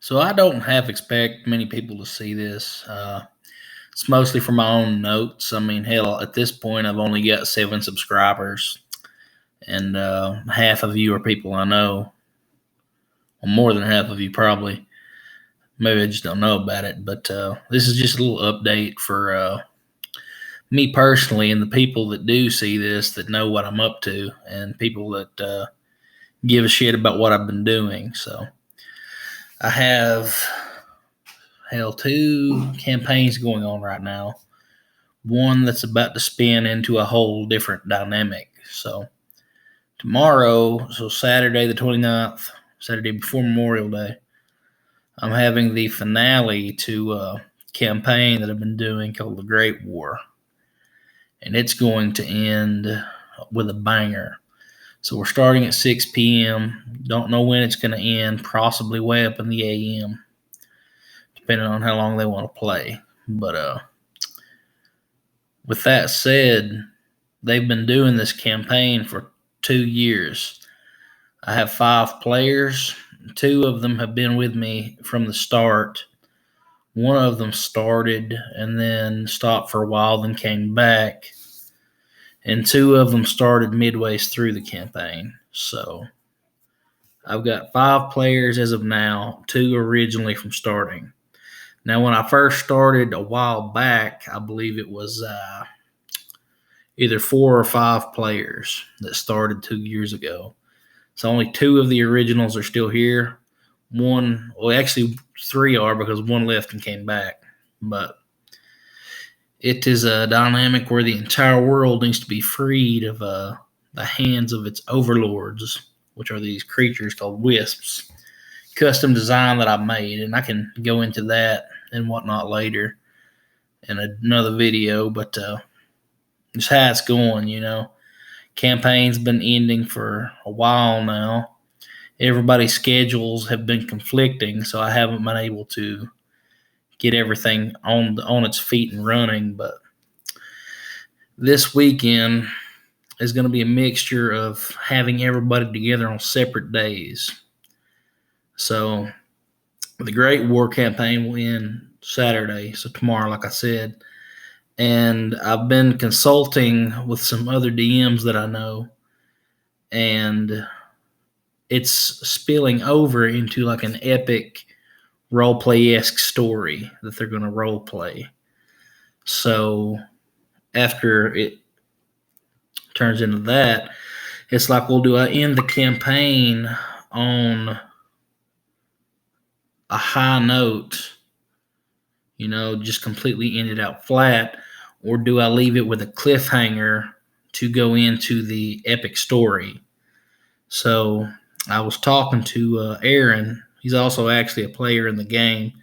So I don't half expect many people to see this. It's mostly for my own notes. I mean, hell, at this point, I've only got 7 subscribers, and half of you are people I know. Well, more than half of you probably. Maybe I just don't know about it. But this is just a little update for me personally and the people that do see this that know what I'm up to, and people that give a shit about what I've been doing. So I have two campaigns going on right now. One that's about to spin into a whole different dynamic. So tomorrow, so Saturday the 29th, Saturday before Memorial Day, I'm having the finale to a campaign that I've been doing called the Great War. And it's going to end with a banger. So we're starting at 6 p.m. Don't know when it's going to end, possibly way up in the a.m., depending on how long they want to play. But with that said, they've been doing this campaign for 2 years. I have 5 players. 2 of them have been with me from the start. One of them started and then stopped for a while, then came back. And 2 of them started midway through the campaign. So I've got 5 players as of now, 2 originally from starting. Now, when I first started a while back, I believe it was either 4 or 5 players that started 2 years ago. So only 2 of the originals are still here. Actually 3 are because one left and came back. But it is a dynamic where the entire world needs to be freed of the hands of its overlords, which are these creatures called wisps. Custom design that I made, and I can go into that and whatnot later in another video, but just how it's going. Campaign's been ending for a while now. Everybody's schedules have been conflicting, so I haven't been able to get everything on its feet and running. But this weekend is going to be a mixture of having everybody together on separate days. So the Great War campaign will end Saturday, so tomorrow, like I said. And I've been consulting with some other DMs that I know, and it's spilling over into like an epic role-play-esque story that they're going to role-play. So after it turns into that, it's like, well, do I end the campaign on a high note, just completely end it out flat, or do I leave it with a cliffhanger to go into the epic story? So I was talking to Aaron. He's also actually a player in the game.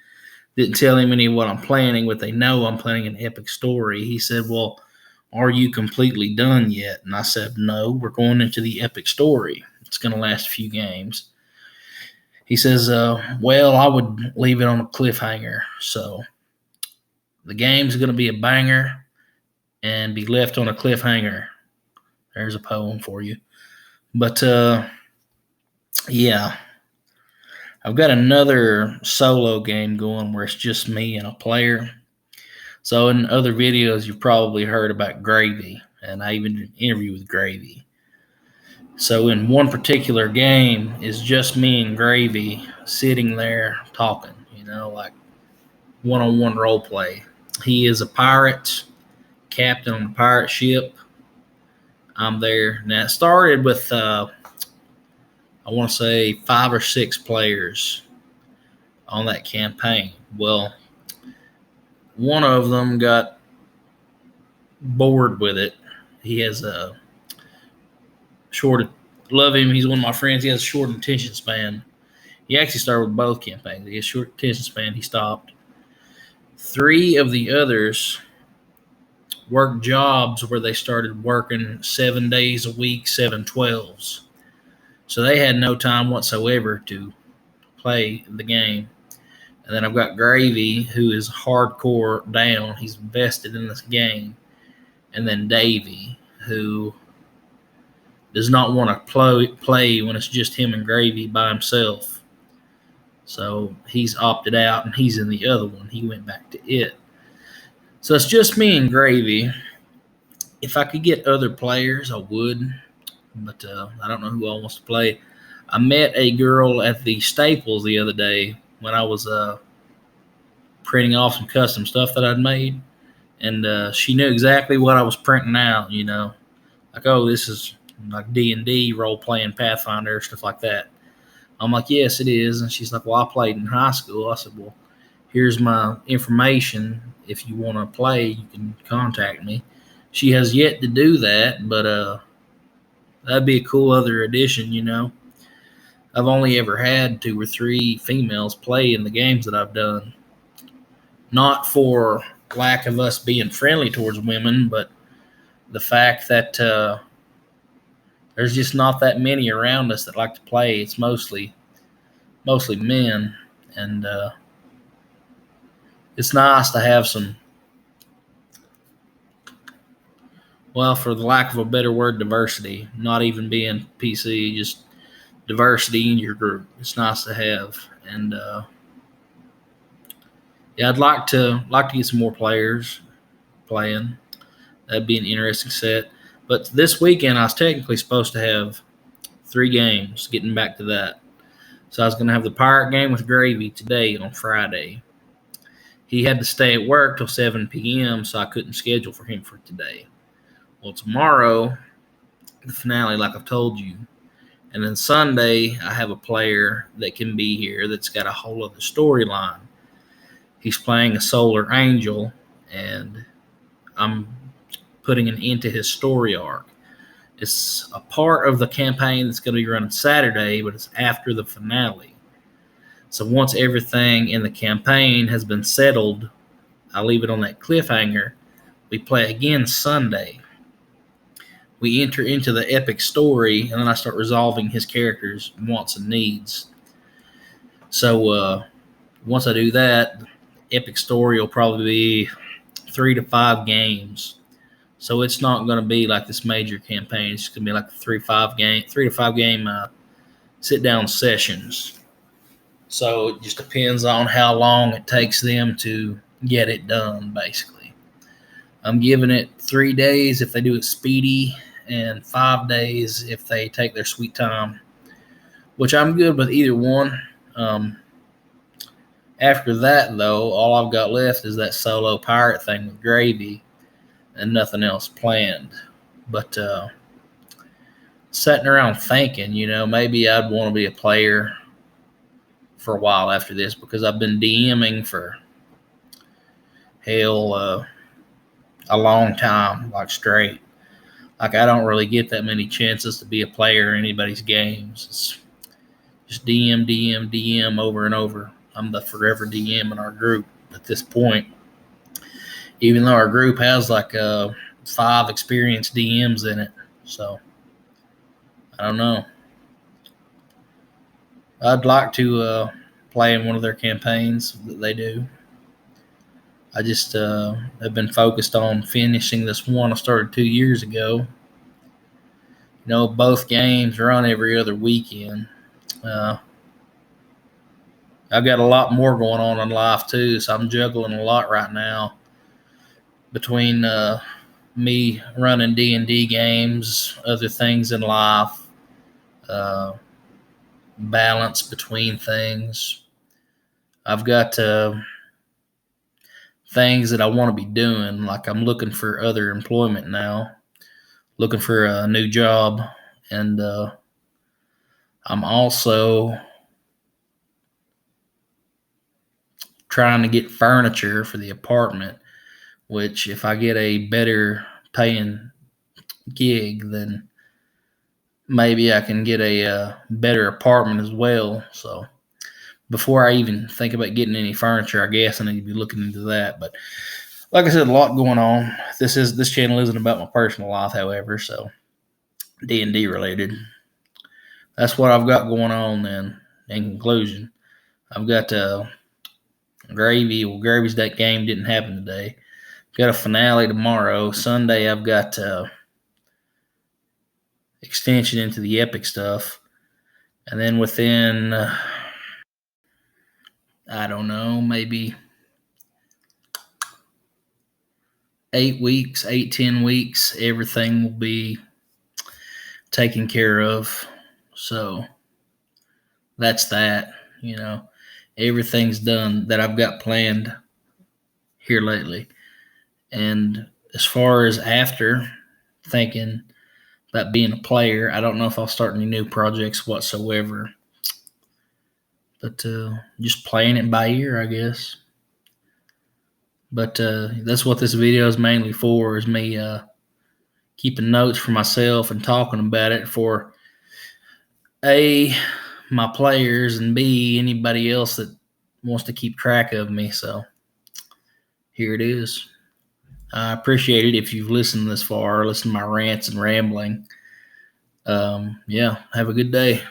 Didn't tell him any of what I'm planning, but they know I'm planning an epic story. He said, well, are you completely done yet? And I said, no, we're going into the epic story. It's going to last a few games. He says, well, I would leave it on a cliffhanger. So the game's going to be a banger and be left on a cliffhanger. There's a poem for you. But, yeah. I've got another solo game going where it's just me and a player. So in other videos, you've probably heard about Gravy, and I even did an interview with Gravy. So in one particular game, it's just me and Gravy sitting there talking, like one-on-one role play. He is a pirate, captain on a pirate ship. I'm there. Now, it started with, I want to say 5 or 6 players on that campaign. Well, one of them got bored with it. He has a short, love him. He's one of my friends. He has a short attention span. He actually started with both campaigns. He has a short attention span. He stopped. 3 of the others worked jobs where they started working 7 days a week, 7 12s. So they had no time whatsoever to play the game. And then I've got Gravy, who is hardcore down. He's invested in this game. And then Davey, who does not want to play when it's just him and Gravy by himself. So he's opted out, and he's in the other one. He went back to it. So it's just me and Gravy. If I could get other players, I would, but I don't know who all wants to play. I met a girl at the Staples the other day when I was printing off some custom stuff that I'd made, and she knew exactly what I was printing out. Like, oh, this is like D&D, role playing Pathfinder, stuff like that. I'm like, yes, it is. And she's like, well, I played in high school. I said, well, here's my information. If you want to play, you can contact me. She has yet to do that, but that'd be a cool other addition. I've only ever had 2 or 3 females play in the games that I've done. Not for lack of us being friendly towards women, but the fact that there's just not that many around us that like to play. It's mostly men, and it's nice to have some, well, for the lack of a better word, diversity. Not even being PC, just diversity in your group. It's nice to have, and yeah, I'd like to get some more players playing. That'd be an interesting set. But this weekend, I was technically supposed to have 3 games. Getting back to that, so I was going to have the Pirate game with Gravy today on Friday. He had to stay at work till 7 p.m., so I couldn't schedule for him for today. Well, tomorrow, the finale, like I've told you. And then Sunday, I have a player that can be here that's got a whole other storyline. He's playing a Solar Angel, and I'm putting an end to his story arc. It's a part of the campaign that's going to be running Saturday, but it's after the finale. So once everything in the campaign has been settled, I leave it on that cliffhanger. We play again Sunday. We enter into the epic story, and then I start resolving his character's wants and needs. So once I do that, epic story will probably be 3 to 5 games. So it's not going to be like this major campaign. It's going to be like 3 to 5 game sit down sessions. So it just depends on how long it takes them to get it done, basically. I'm giving it 3 days if they do it speedy, and 5 days if they take their sweet time, which I'm good with either one. After that, though, all I've got left is that solo pirate thing with Gravy and nothing else planned. But sitting around thinking, maybe I'd want to be a player for a while after this, because I've been DMing for a long time, like straight. Like, I don't really get that many chances to be a player in anybody's games. It's just DM over and over. I'm the forever DM in our group at this point, even though our group has like 5 experienced DMs in it. So I don't know. I'd like to play in one of their campaigns that they do. I just have been focused on finishing this one I started 2 years ago. Both games run every other weekend. I've got a lot more going on in life too, so I'm juggling a lot right now between me running D&D games, other things in life, balance between things. I've got things that I want to be doing, like I'm looking for other employment now, looking for a new job, and I'm also trying to get furniture for the apartment, which if I get a better paying gig, then maybe I can get a better apartment as well. So before I even think about getting any furniture, I guess I need to be looking into that. But like I said, a lot going on. This channel isn't about my personal life, however, so D&D related. That's what I've got going on then. In conclusion, I've got Gravy. Well, Gravy's that game didn't happen today. Got a finale tomorrow. Sunday, I've got extension into the epic stuff. And then within I don't know, maybe 8 weeks, 10 weeks, everything will be taken care of. So that's that, everything's done that I've got planned here lately. And as far as after thinking about being a player, I don't know if I'll start any new projects whatsoever. But just playing it by ear, I guess. But that's what this video is mainly for, is me keeping notes for myself and talking about it for A, my players, and B, anybody else that wants to keep track of me. So here it is. I appreciate it if you've listened this far, listened to my rants and rambling. Yeah, have a good day.